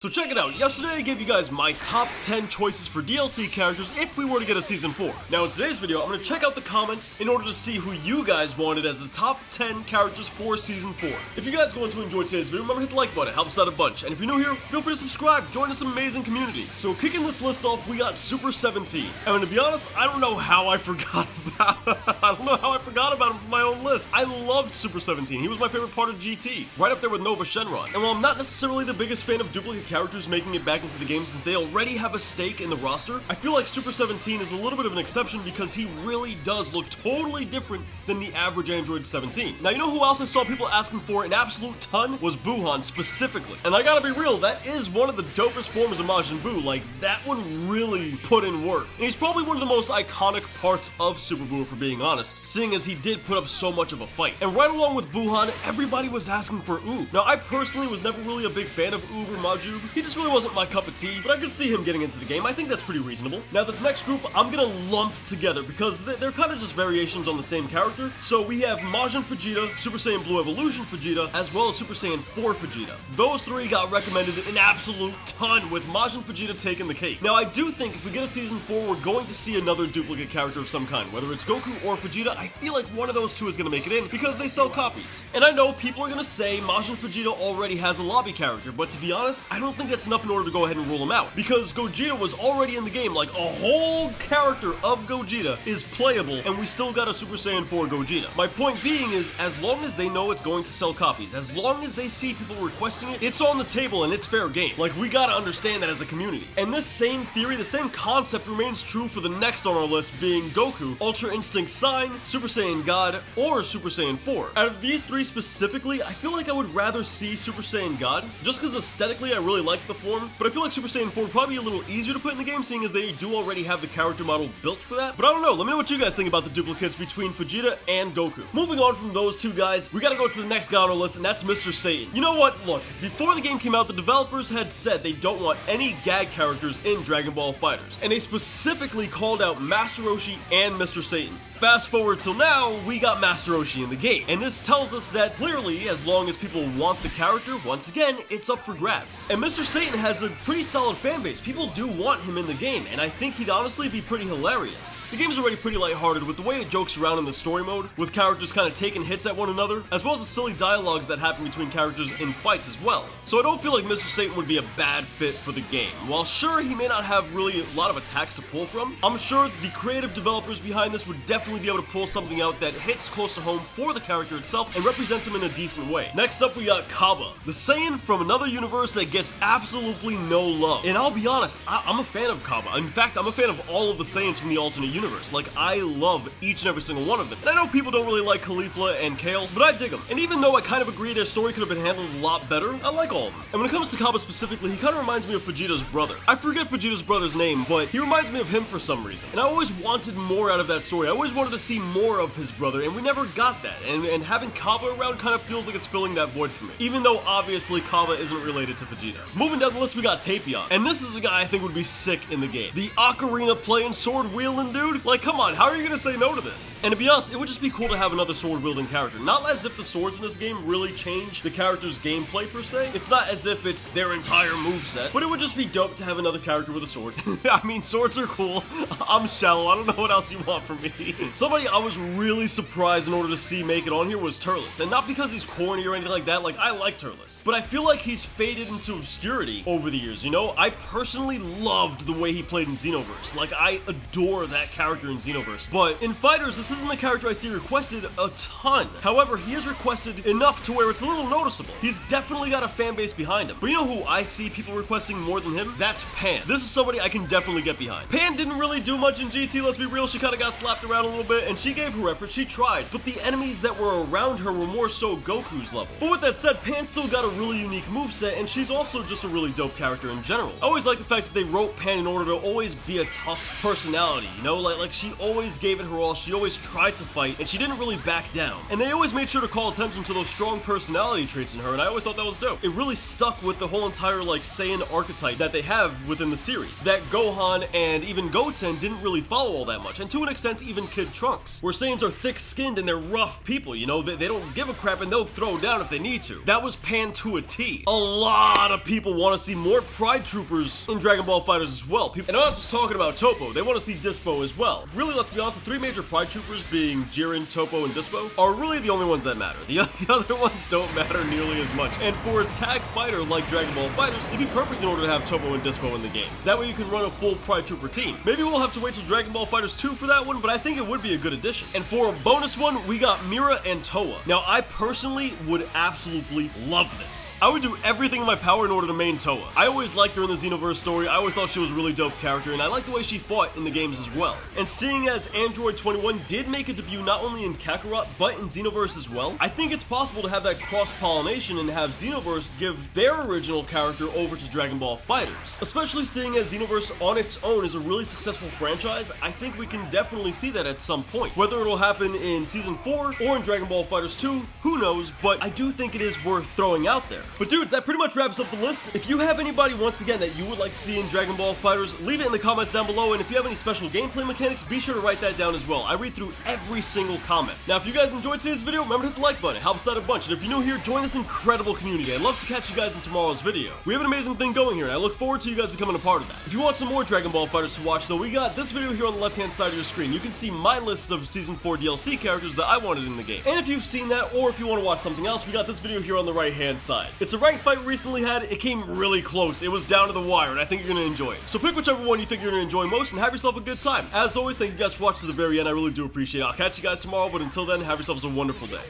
So check it out, yesterday I gave you guys my top 10 choices for DLC characters if we were to get a Season 4. Now in today's video, I'm going to check out the comments in order to see who you guys wanted as the top 10 characters for Season 4. If you guys are going to enjoy today's video, remember to hit the like button, it helps out a bunch. And if you're new here, feel free to subscribe, join this amazing community. So kicking this list off, we got Super 17. And to be honest, I don't know how I forgot about him from my own list. I loved Super 17, he was my favorite part of GT, right up there with Nova Shenron. And while I'm not necessarily the biggest fan of duplicate characters making it back into the game since they already have a stake in the roster, I feel like Super 17 is a little bit of an exception because he really does look totally different than the average Android 17. Now you know who else I saw people asking for an absolute ton? Was buuhan specifically. And I gotta be real, that is one of the dopest forms of Majin Buu. Like, that one really put in work. And he's probably one of the most iconic parts of Super Buu, for being honest, seeing as he did put up so much of a fight. And right along with buuhan, everybody was asking for Oob. Now I personally was never really a big fan of Oob or Majub. He just really wasn't my cup of tea, but I could see him getting into the game. I think that's pretty reasonable. Now this next group, I'm gonna lump together because they're kind of just variations on the same character. So we have Majin Vegeta, Super Saiyan Blue Evolution Vegeta, as well as Super Saiyan 4 Vegeta. Those three got recommended an absolute ton, with Majin Vegeta taking the cake. Now I do think if we get a Season 4, we're going to see another duplicate character of some kind, whether it's Goku or Vegeta. I feel like one of those two is gonna make it in because they sell copies. And I know people are gonna say Majin Vegeta already has a lobby character, but to be honest, I don't think that's enough in order to go ahead and rule him out, because Gogeta was already in the game. Like, a whole character of Gogeta is playable, and we still got a Super Saiyan 4 Gogeta. My point being is, as long as they know it's going to sell copies, as long as they see people requesting it, it's on the table and it's fair game. Like, we gotta understand that as a community. And this same theory, the same concept remains true for the next on our list, being Goku, Ultra Instinct Sign, Super Saiyan God, or Super Saiyan 4. Out of these three specifically, I feel like I would rather see Super Saiyan God, just because aesthetically I really like the form, but I feel like Super Saiyan 4 would probably be a little easier to put in the game, seeing as they do already have the character model built for that. But I don't know, let me know what you guys think about the duplicates between Vegeta and Goku. Moving on from those two guys, we gotta go to the next guy on our list, and that's Mr. Satan. You know what? Look, before the game came out, the developers had said they don't want any gag characters in Dragon Ball FighterZ, and they specifically called out Master Roshi and Mr. Satan. Fast forward till now, we got Master Roshi in the game, and this tells us that clearly, as long as people want the character, once again, it's up for grabs. And Mr. Satan has a pretty solid fan base. People do want him in the game, and I think he'd honestly be pretty hilarious. The game's already pretty lighthearted with the way it jokes around in the story mode, with characters kind of taking hits at one another, as well as the silly dialogues that happen between characters in fights as well. So I don't feel like Mr. Satan would be a bad fit for the game. While sure, he may not have really a lot of attacks to pull from, I'm sure the creative developers behind this would definitely be able to pull something out that hits close to home for the character itself and represents him in a decent way. Next up, we got Kaba, the Saiyan from another universe that gets absolutely no love. And I'll be honest, I'm a fan of Kaba. In fact, I'm a fan of all of the Saiyans from the alternate universe. Like, I love each and every single one of them. And I know people don't really like Caulifla and Kale, but I dig them. And even though I kind of agree their story could have been handled a lot better, I like all of them. And when it comes to Kaba specifically, he kind of reminds me of Vegeta's brother. I forget Vegeta's brother's name, but he reminds me of him for some reason. And I always wanted more out of that story. I always wanted to see more of his brother, and we never got that. And having Kaba around kind of feels like it's filling that void for me, even though obviously Kaba isn't related to Vegeta. Moving down the list, we got Tapion, and this is a guy I think would be sick in the game. The ocarina playing, sword wielding dude? Like, come on, how are you gonna say no to this? And to be honest, it would just be cool to have another sword wielding character. Not as if the swords in this game really change the character's gameplay per se. It's not as if it's their entire moveset, but it would just be dope to have another character with a sword. I mean, swords are cool. I'm shallow, I don't know what else you want from me. Somebody I was really surprised in order to see make it on here was Turles, and not because he's corny or anything like that. Like, I like Turles, but I feel like he's faded into obscurity over the years, you know? I personally loved the way he played in Xenoverse. Like, I adore that character in Xenoverse, but in FighterZ, this isn't a character I see requested a ton. However, he is requested enough to where it's a little noticeable. He's definitely got a fan base behind him. But you know who I see people requesting more than him? That's Pan. This is somebody I can definitely get behind. Pan didn't really do much in GT, let's be real. She kind of got slapped around a little bit, and she gave her effort, she tried, but the enemies that were around her were more so Goku's level. But with that said, Pan still got a really unique moveset, and she's also just a really dope character in general. I always like the fact that they wrote Pan in order to always be a tough personality, you know? Like she always gave it her all, she always tried to fight, and she didn't really back down. And they always made sure to call attention to those strong personality traits in her, and I always thought that was dope. It really stuck with the whole entire, like, Saiyan archetype that they have within the series, that Gohan and even Goten didn't really follow all that much, and to an extent, even Kid Trunks, where Saiyans are thick-skinned and they're rough people, you know? They don't give a crap and they'll throw down if they need to. That was Pan to a T. A lot of people want to see more Pride Troopers in Dragon Ball FighterZ as well. And I'm not just talking about Toppo, they want to see Dispo as well. Really, let's be honest, the three major Pride Troopers being Jiren, Toppo, and Dispo are really the only ones that matter. The other ones don't matter nearly as much. And for a tag fighter like Dragon Ball FighterZ, it'd be perfect in order to have Toppo and Dispo in the game. That way you can run a full Pride Trooper team. Maybe we'll have to wait till Dragon Ball FighterZ 2 for that one, but I think it would be a good addition. And for a bonus one, we got Mira and Toa. Now, I personally would absolutely love this. I would do everything in my power in order to main Toa. I always liked her in the Xenoverse story. I always thought she was a really dope character, and I like the way she fought in the games as well. And seeing as Android 21 did make a debut not only in Kakarot, but in Xenoverse as well, I think it's possible to have that cross-pollination and have Xenoverse give their original character over to Dragon Ball FighterZ. Especially seeing as Xenoverse on its own is a really successful franchise, I think we can definitely see that at some point. Whether it'll happen in Season 4 or in Dragon Ball FighterZ 2, who knows, but I do think it is worth throwing out there. But dudes, that pretty much wraps up the list. If you have anybody, once again, that you would like to see in Dragon Ball FighterZ, leave it in the comments down below, and if you have any special gameplay mechanics, be sure to write that down as well. I read through every single comment. Now, if you guys enjoyed today's video, remember to hit the like button. It helps out a bunch. And if you're new here, join this incredible community. I'd love to catch you guys in tomorrow's video. We have an amazing thing going here, and I look forward to you guys becoming a part of that. If you want some more Dragon Ball FighterZ to watch, though, we got this video here on the left-hand side of your screen. You can see my list of Season 4 DLC characters that I wanted in the game. And if you've seen that, or if you want to watch something else, we got this video here on the right-hand side. It's a ranked fight we recently had. It came really close. It was down to the wire, and I think you're going to enjoy it. So pick whichever one you think you're going to enjoy most, and have yourself a good time. As always, thank you guys for watching to the very end. I really do appreciate it. I'll catch you guys tomorrow, but until then, have yourselves a wonderful day.